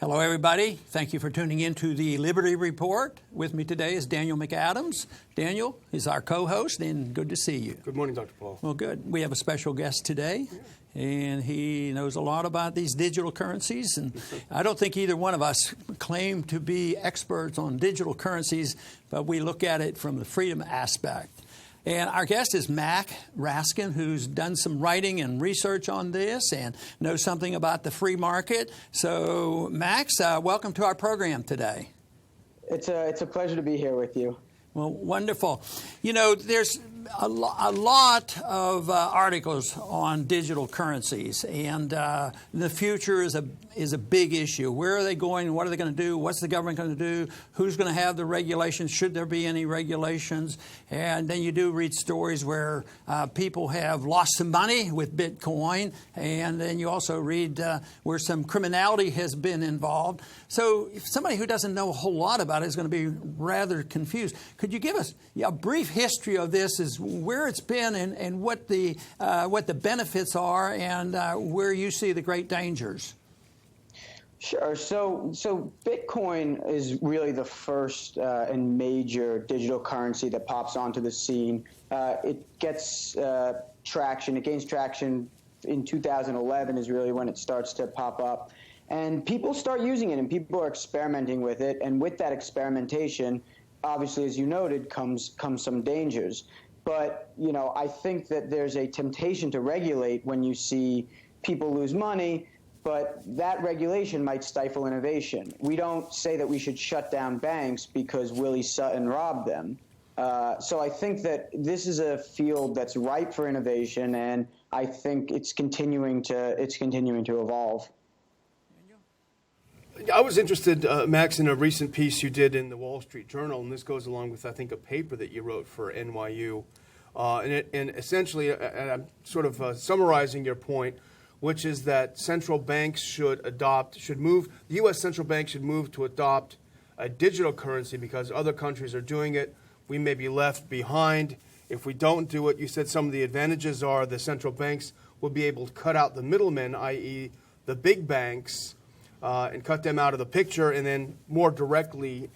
Hello, everybody. Thank you for tuning in to the Liberty Report. With me today is Daniel McAdams. Daniel is our co-host, and good to see you. Good morning, Dr. Paul. Well, good. We have a special guest today, and he knows a lot about these digital currencies. And I don't think either one of us claim to be experts on digital currencies, but we look at it from the freedom aspect. And our guest is Max Raskin, who's done some writing and research on this and knows something about the free market. So, Max, welcome to our program today. It's a pleasure to be here with you. Well, wonderful. You know, there's a lot of articles on digital currencies, and the future is a big issue. Where are they going? What are they going to do? What's the government going to do? Who's going to have the regulations? Should there be any regulations? And then you do read stories where people have lost some money with Bitcoin, and then you also read where some criminality has been involved. So if somebody who doesn't know a whole lot about it is going to be rather confused. Could you give us a brief history of this, is where it's been and what the benefits are and where you see the great dangers? Sure. So Bitcoin is really the first and major digital currency that pops onto the scene. It gets traction. It gains traction in 2011 is really when it starts to pop up. And people start using it, and people are experimenting with it. And with that experimentation, obviously, as you noted, comes some dangers. But, you know, I think that there's a temptation to regulate when you see people lose money, but that regulation might stifle innovation. We don't say that we should shut down banks because Willie Sutton robbed them. So I think that this is a field that's ripe for innovation, and I think it's continuing to evolve. I was interested, Max, in a recent piece you did in the Wall Street Journal, and this goes along with, I think, a paper that you wrote for NYU. And essentially, I'm sort of summarizing your point, which is that central banks the U.S. central bank should move to adopt a digital currency because other countries are doing it. We may be left behind. If we don't do it, you said some of the advantages are the central banks will be able to cut out the middlemen, i.e. the big banks, and cut them out of the picture, and then more directly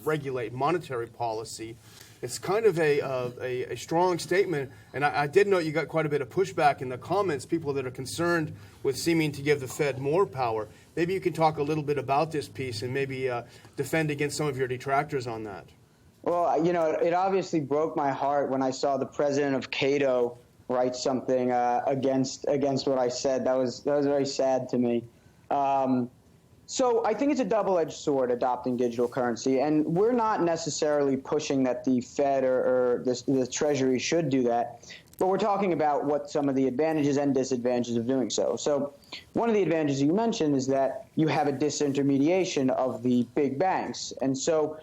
regulate monetary policy. It's kind of a strong statement, and I did note you got quite a bit of pushback in the comments, people that are concerned with seeming to give the Fed more power. Maybe you can talk a little bit about this piece and maybe defend against some of your detractors on that. Well, you know, it obviously broke my heart when I saw the president of Cato write something against what I said. That was very sad to me. So I think it's a double-edged sword adopting digital currency, and we're not necessarily pushing that the Fed or the Treasury should do that, but we're talking about what some of the advantages and disadvantages of doing so. So one of the advantages you mentioned is that you have a disintermediation of the big banks, and so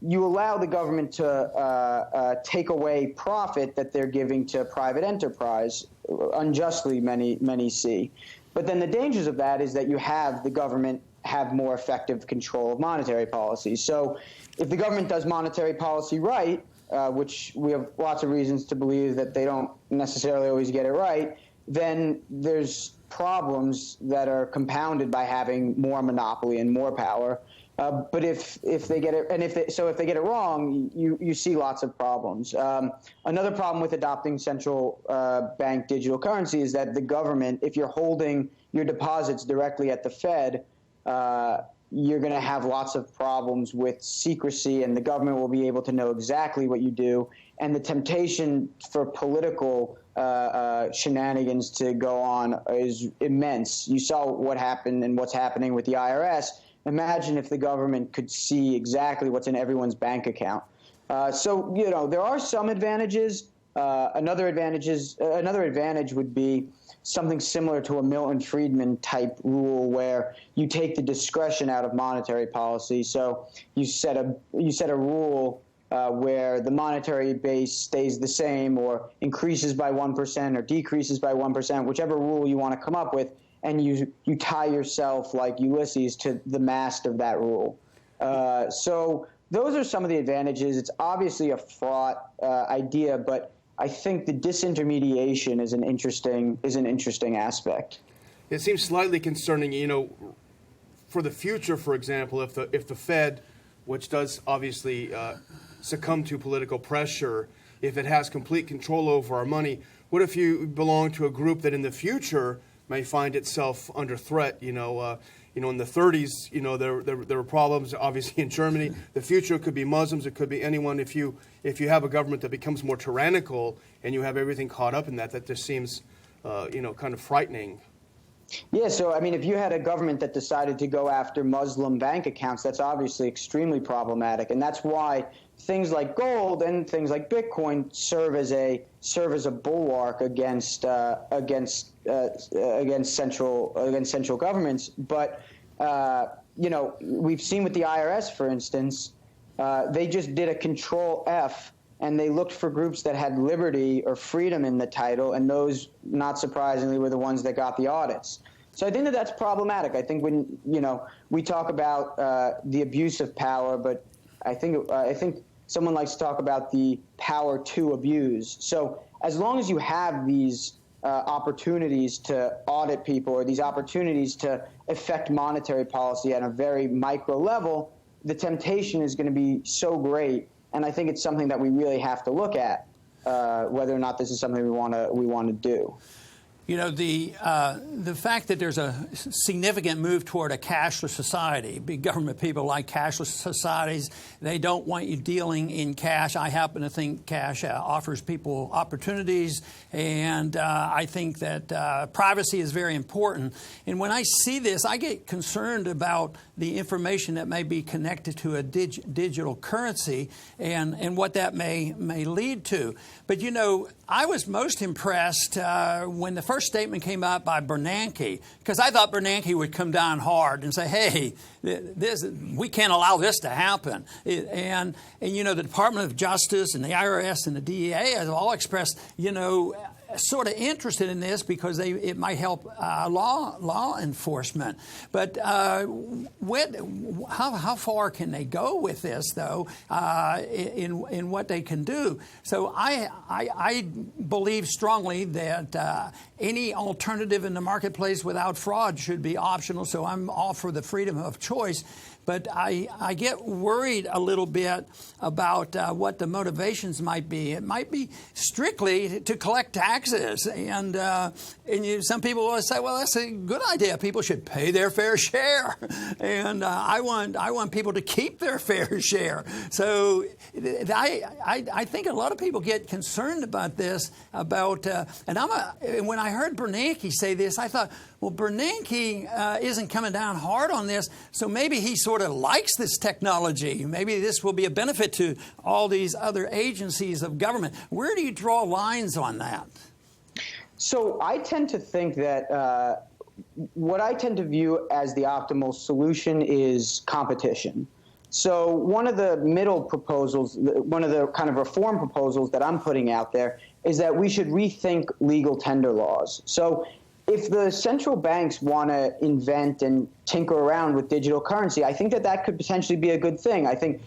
you allow the government to take away profit that they're giving to private enterprise, unjustly many see. But then the dangers of that is that you have the government have more effective control of monetary policy. So if the government does monetary policy right, which we have lots of reasons to believe that they don't necessarily always get it right, then there's problems that are compounded by having more monopoly and more power. But if they get it, and if they get it wrong, you see lots of problems. Another problem with adopting central bank digital currency is that the government, if you're holding your deposits directly at the Fed, you're going to have lots of problems with secrecy, and the government will be able to know exactly what you do. And the temptation for political shenanigans to go on is immense. You saw what happened and what's happening with the IRS. Imagine if the government could see exactly what's in everyone's bank account. So, you know, there are some advantages. Another advantage would be something similar to a Milton Friedman type rule where you take the discretion out of monetary policy. So you set a rule where the monetary base stays the same or increases by 1% or decreases by 1%, whichever rule you want to come up with, and you tie yourself like Ulysses to the mast of that rule. So those are some of the advantages. It's obviously a fraught idea, but I think the disintermediation is an interesting aspect. It seems slightly concerning. You know, for the future, for example, if the Fed, which does obviously succumb to political pressure, if it has complete control over our money, what if you belong to a group that in the future may find itself under threat? In the 30s, there were problems, obviously, in Germany. The future could be Muslims. It could be anyone. If you have a government that becomes more tyrannical and you have everything caught up in that just seems, kind of frightening. Yeah, so I mean, if you had a government that decided to go after Muslim bank accounts, that's obviously extremely problematic, and that's why things like gold and things like Bitcoin serve as a bulwark against central governments. But we've seen with the IRS, for instance, they just did a Control F. And they looked for groups that had liberty or freedom in the title, and those, not surprisingly, were the ones that got the audits. So I think that's problematic. I think when we talk about the abuse of power, but I think someone likes to talk about the power to abuse. So as long as you have these opportunities to audit people or these opportunities to affect monetary policy at a very micro level, the temptation is going to be so great. And I think it's something that we really have to look at, whether or not this is something we want to do. The fact that there's a significant move toward a cashless society, big government people like cashless societies, they don't want you dealing in cash. I happen to think cash offers people opportunities, and I think that privacy is very important. And when I see this, I get concerned about the information that may be connected to a digital currency and what that may lead to. But, I was most impressed when the first statement came out by Bernanke, because I thought Bernanke would come down hard and say, hey, we can't allow this to happen. And the Department of Justice and the IRS and the DEA have all expressed, sort of interested in this because it might help law enforcement. But how far can they go with this, though, in what they can do? So I believe strongly that any alternative in the marketplace without fraud should be optional. So I'm all for the freedom of choice. But I get worried a little bit about what the motivations might be. It might be strictly to collect taxes. And some people will say, well, that's a good idea. People should pay their fair share. And I want people to keep their fair share. So I think a lot of people get concerned about this. And when I heard Bernanke say this, I thought, well, Bernanke isn't coming down hard on this, so maybe he sort of likes this technology. Maybe this will be a benefit to all these other agencies of government. Where do you draw lines on that? So I tend to think that what I tend to view as the optimal solution is competition. So one of the middle proposals, one of the kind of reform proposals that I'm putting out there is that we should rethink legal tender laws. So if the central banks want to invent and tinker around with digital currency, I think that could potentially be a good thing. I think,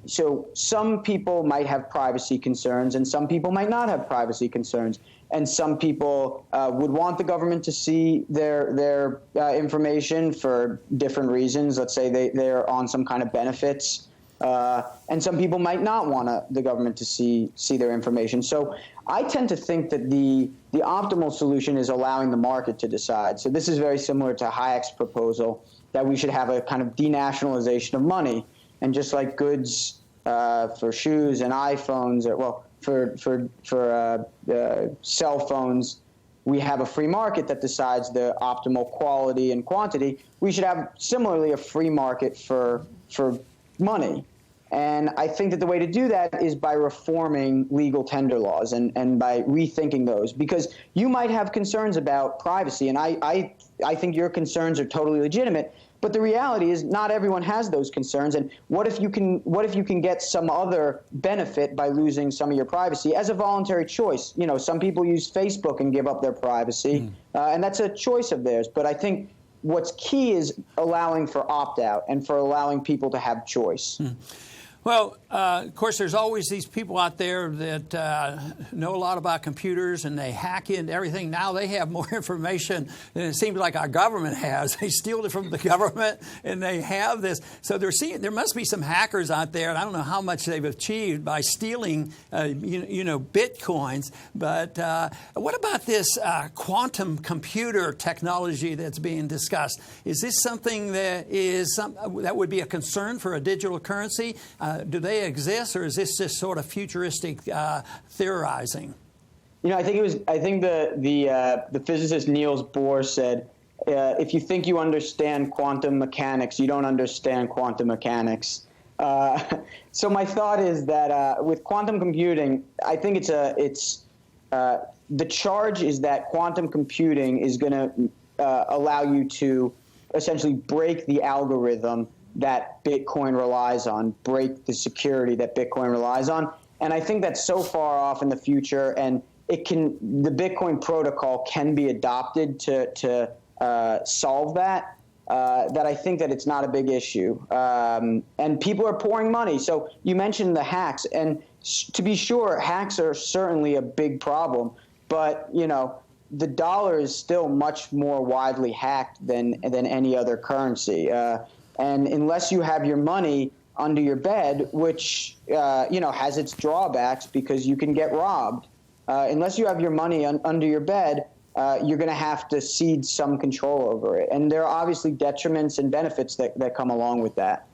so some people might have privacy concerns and some people might not have privacy concerns. And some people would want the government to see their information for different reasons. Let's say they're on some kind of benefits. And some people might not want the government to see their information. So I tend to think that the optimal solution is allowing the market to decide. So this is very similar to Hayek's proposal that we should have a kind of denationalization of money. And just like goods for shoes and iPhones, for cell phones, we have a free market that decides the optimal quality and quantity. We should have similarly a free market for money. And I think that the way to do that is by reforming legal tender laws and by rethinking those, because you might have concerns about privacy, and I think your concerns are totally legitimate. But the reality is not everyone has those concerns. And what if you can get some other benefit by losing some of your privacy as a voluntary choice? Some people use Facebook and give up their privacy, and that's a choice of theirs. But I think what's key is allowing for opt-out and for allowing people to have choice. Well, of course, there's always these people out there that know a lot about computers, and they hack into everything. Now they have more information than it seems like our government has. They steal it from the government, and they have this. So there must be some hackers out there, and I don't know how much they've achieved by stealing, Bitcoins. But what about this quantum computer technology that's being discussed? Is this something that that would be a concern for a digital currency? Do they exist, or is this just sort of futuristic theorizing? I think the physicist Niels Bohr said, if you think you understand quantum mechanics, you don't understand quantum mechanics. So my thought is that with quantum computing, I think the charge is that quantum computing is going to allow you to essentially break the algorithm that Bitcoin relies on, break the security that Bitcoin relies on. And I think that's so far off in the future, and the Bitcoin protocol can be adopted to solve that, that I think that it's not a big issue. And people are pouring money. So you mentioned the hacks, and to be sure, hacks are certainly a big problem, but the dollar is still much more widely hacked than any other currency. And unless you have your money under your bed, which has its drawbacks because you can get robbed, unless you have your money under your bed, you're going to have to cede some control over it. And there are obviously detriments and benefits that come along with that.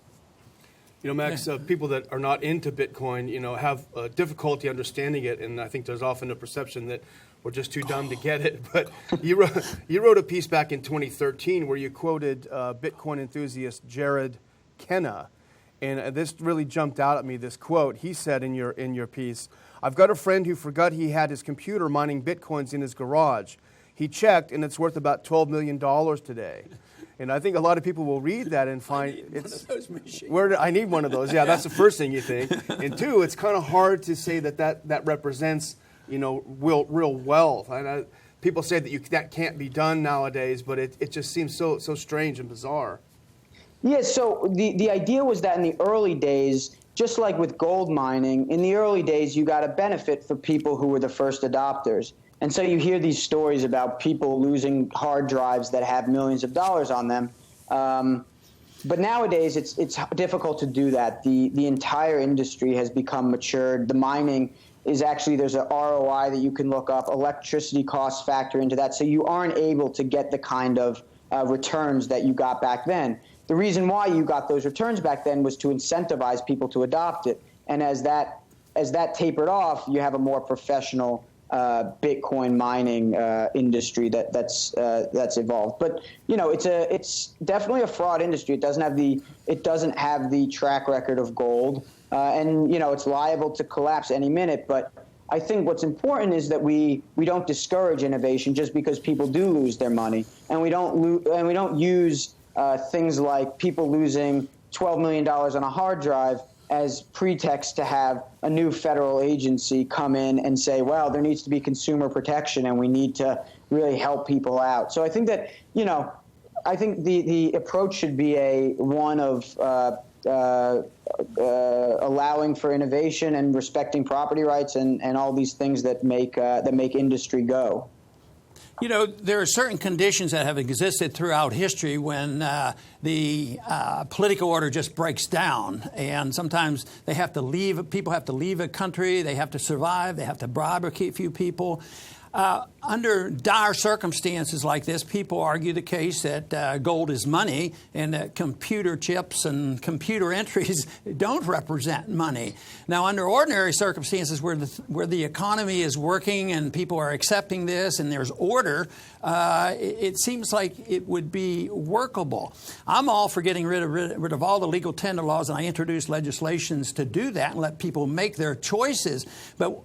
Max, people that are not into Bitcoin, have difficulty understanding it, and I think there's often a perception that we're just too dumb to get it. But you wrote a piece back in 2013 where you quoted Bitcoin enthusiast Jared Kenna, and this really jumped out at me. This quote he said in your piece: "I've got a friend who forgot he had his computer mining Bitcoins in his garage. He checked, and it's worth about $12 million today." And I think a lot of people will read that and find I need one of those. Yeah, that's the first thing you think. And two, it's kind of hard to say that represents real wealth. People say that can't be done nowadays, but it just seems so strange and bizarre. Yeah. So the idea was that in the early days, just like with gold mining, in the early days you got a benefit for people who were the first adopters. And so you hear these stories about people losing hard drives that have millions of dollars on them. But nowadays, it's difficult to do that. The entire industry has become matured. The mining is actually, there's an ROI that you can look up. Electricity costs factor into that. So you aren't able to get the kind of returns that you got back then. The reason why you got those returns back then was to incentivize people to adopt it. And as that tapered off, you have a more professional Bitcoin mining industry that's evolved. But it's definitely a fraud industry. It doesn't have the track record of gold, and it's liable to collapse any minute. But I think what's important is that we don't discourage innovation just because people do lose their money, and we don't use things like people losing $12 million on a hard drive as pretext to have a new federal agency come in and say, well, there needs to be consumer protection and we need to really help people out. So I think that, I think the approach should be one of allowing for innovation and respecting property rights and all these things that make industry go. There are certain conditions that have existed throughout history when the political order just breaks down, and sometimes people have to leave a country, they have to survive, they have to bribe a few people. Under dire circumstances like this, people argue the case that gold is money and that computer chips and computer entries don't represent money. Now, under ordinary circumstances where the economy is working and people are accepting this and there's order, it seems like it would be workable. I'm all for getting rid of all the legal tender laws, and I introduce legislations to do that and let people make their choices. But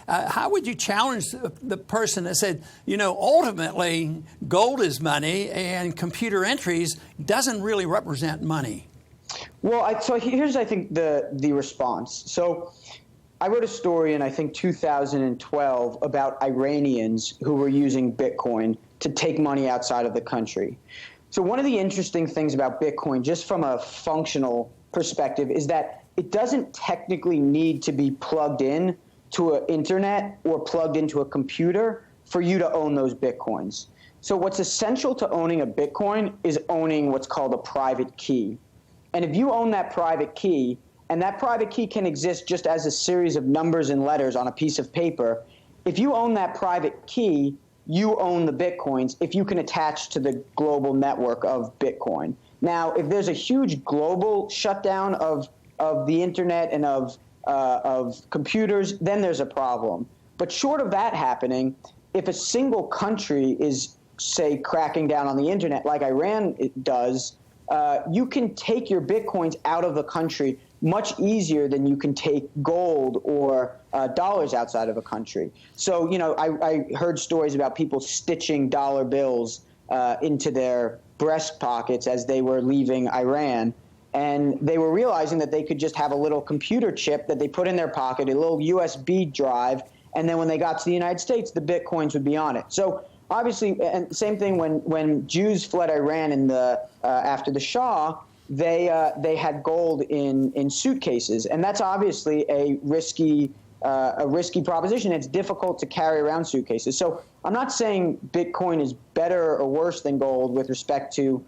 how would you challenge the person that said, ultimately gold is money and computer entries doesn't really represent money? Well, so here's, I think, the response. So I wrote a story in, I think, 2012 about Iranians who were using Bitcoin to take money outside of the country. So one of the interesting things about Bitcoin, just from a functional perspective is that it doesn't technically need to be plugged in to an internet or plugged into a computer for you to own those Bitcoins. So what's essential to owning a Bitcoin is owning what's called a private key. And if you own that private key, and that private key can exist just as a series of numbers and letters on a piece of paper, if you own that private key, you own the Bitcoins if you can attach to the global network of Bitcoin. Now, if there's a huge global shutdown of the internet and of computers, then there's a problem. But short of that happening, if a single country is, say, cracking down on the internet like Iran does, you can take your Bitcoins out of the country much easier than you can take gold or dollars outside of a country. So, I heard stories about people stitching dollar bills into their breast pockets as they were leaving Iran. And they were realizing that they could just have a little computer chip that they put in their pocket, a little USB drive, and then when they got to the United States, the Bitcoins would be on it. So obviously, and same thing when Jews fled Iran in after the Shah, they had gold in suitcases, and that's obviously a risky proposition. It's difficult to carry around suitcases. So I'm not saying Bitcoin is better or worse than gold with respect to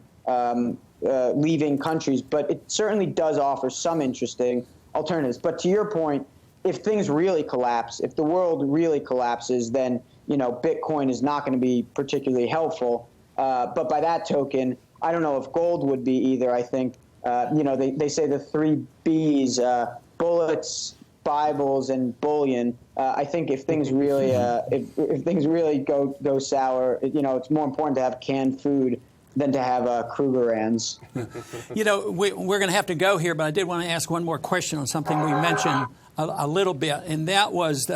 leaving countries, but it certainly does offer some interesting alternatives. But to your point, if things really collapse, if the world really collapses, then Bitcoin is not going to be particularly helpful. But by that token, I don't know if gold would be either. I think they say the 3 B's: bullets, Bibles, and bullion. I think if things really if things really go sour, it's more important to have canned food than to have Krugerrands. We're going to have to go here, but I did want to ask one more question on something we mentioned a little bit, and that was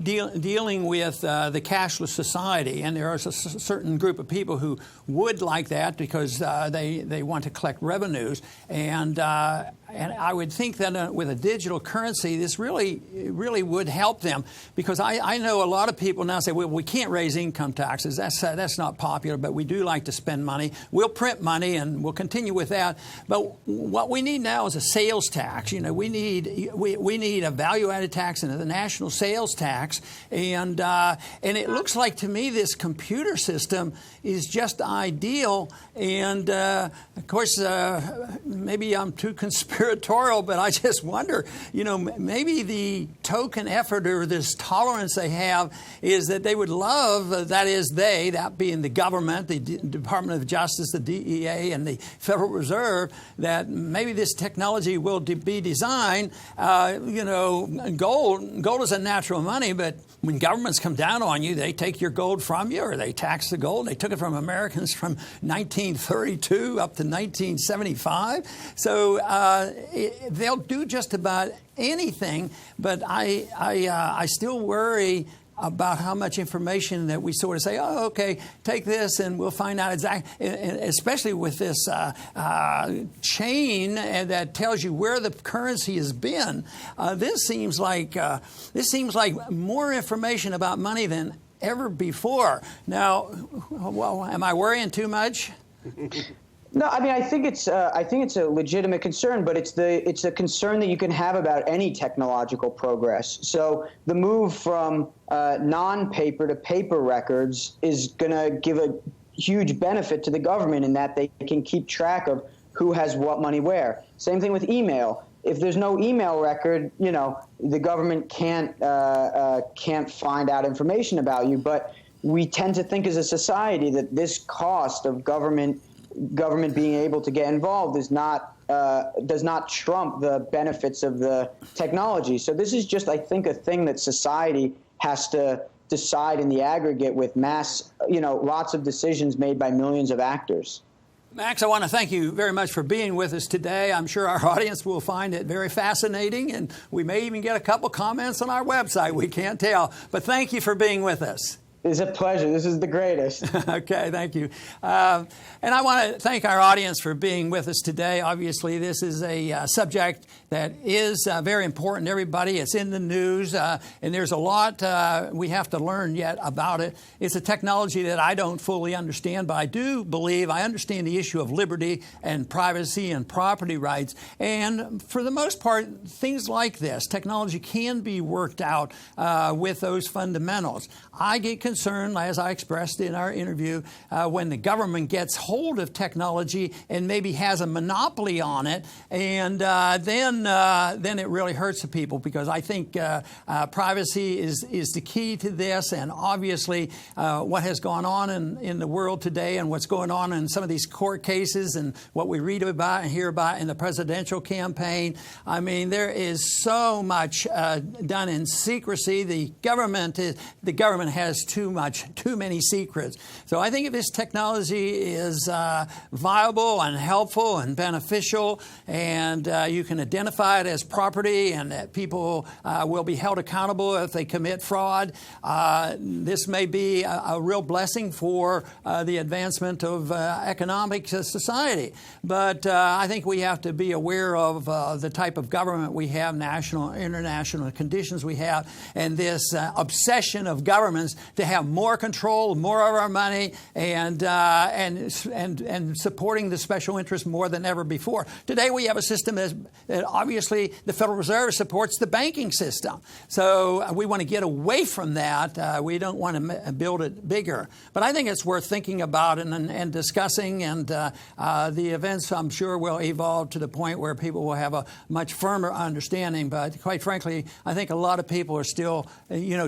dealing with the Cashless Society. And there is a certain group of people who would like that because they want to collect revenues. And I would think that with a digital currency, this really would help them, because I know a lot of people now say, well, we can't raise income taxes. That's not popular, but we do like to spend money. We'll print money and we'll continue with that. But what we need now is a sales tax. We need a value-added tax and a national sales tax. And it looks like to me this computer system is just ideal. And of course, maybe I'm too conspiratorial, but I just wonder, maybe the token effort or this tolerance they have is that they would love, that being the government, the Department of Justice, the DEA, and the Federal Reserve, that maybe this technology will be designed. Gold is a natural money, but when governments come down on you, they take your gold from you, or they tax the gold. They took it from Americans from 1932 up to 1975. So they'll do just about anything, but I still worry about how much information that we sort of say, oh, okay, take this and we'll find out exactly, especially with this chain that tells you where the currency has been. This seems like more information about money than ever before. Now, well, am I worrying too much? No, I mean, I think it's a legitimate concern, but it's a concern that you can have about any technological progress. So the move from non-paper to paper records is going to give a huge benefit to the government in that they can keep track of who has what money where. Same thing with email. If there's no email record, the government can't find out information about you. But we tend to think as a society that this cost of government being able to get involved does not trump the benefits of the technology. So this is just, I think, a thing that society has to decide in the aggregate with mass, lots of decisions made by millions of actors. Max, I want to thank you very much for being with us today. I'm sure our audience will find it very fascinating, and we may even get a couple comments on our website. We can't tell. But thank you for being with us. It's a pleasure. This is the greatest. Okay, thank you. And I want to thank our audience for being with us today. Obviously, this is a subject that is very important to everybody. It's in the news, and there's a lot we have to learn yet about it. It's a technology that I don't fully understand, but I do believe I understand the issue of liberty and privacy and property rights. And for the most part, things like this, technology can be worked out with those fundamentals. I get concerned, as I expressed in our interview, when the government gets hold of technology and maybe has a monopoly on it, and then it really hurts the people, because I think privacy is the key to this. And obviously, what has gone on in the world today, and what's going on in some of these court cases, and what we read about and hear about in the presidential campaign, I mean, there is so much done in secrecy. The government has too many secrets. So I think if this technology is viable and helpful and beneficial, and you can identify it as property, and that people will be held accountable if they commit fraud, this may be a real blessing for the advancement of economic society. But I think we have to be aware of the type of government we have, national, international conditions we have, and this obsession of governments to have more control, more of our money, and supporting the special interest more than ever before. Today we have a system that obviously the Federal Reserve supports the banking system. So we want to get away from that. We don't want to build it bigger. But I think it's worth thinking about and discussing, and the events, I'm sure, will evolve to the point where people will have a much firmer understanding. But quite frankly, I think a lot of people are still,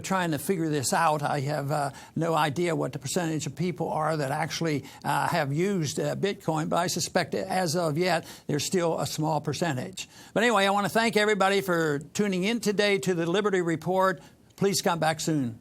trying to figure this out. I have no idea what the percentage of people are that actually have used Bitcoin, but I suspect as of yet, there's still a small percentage. But anyway, I want to thank everybody for tuning in today to the Liberty Report. Please come back soon.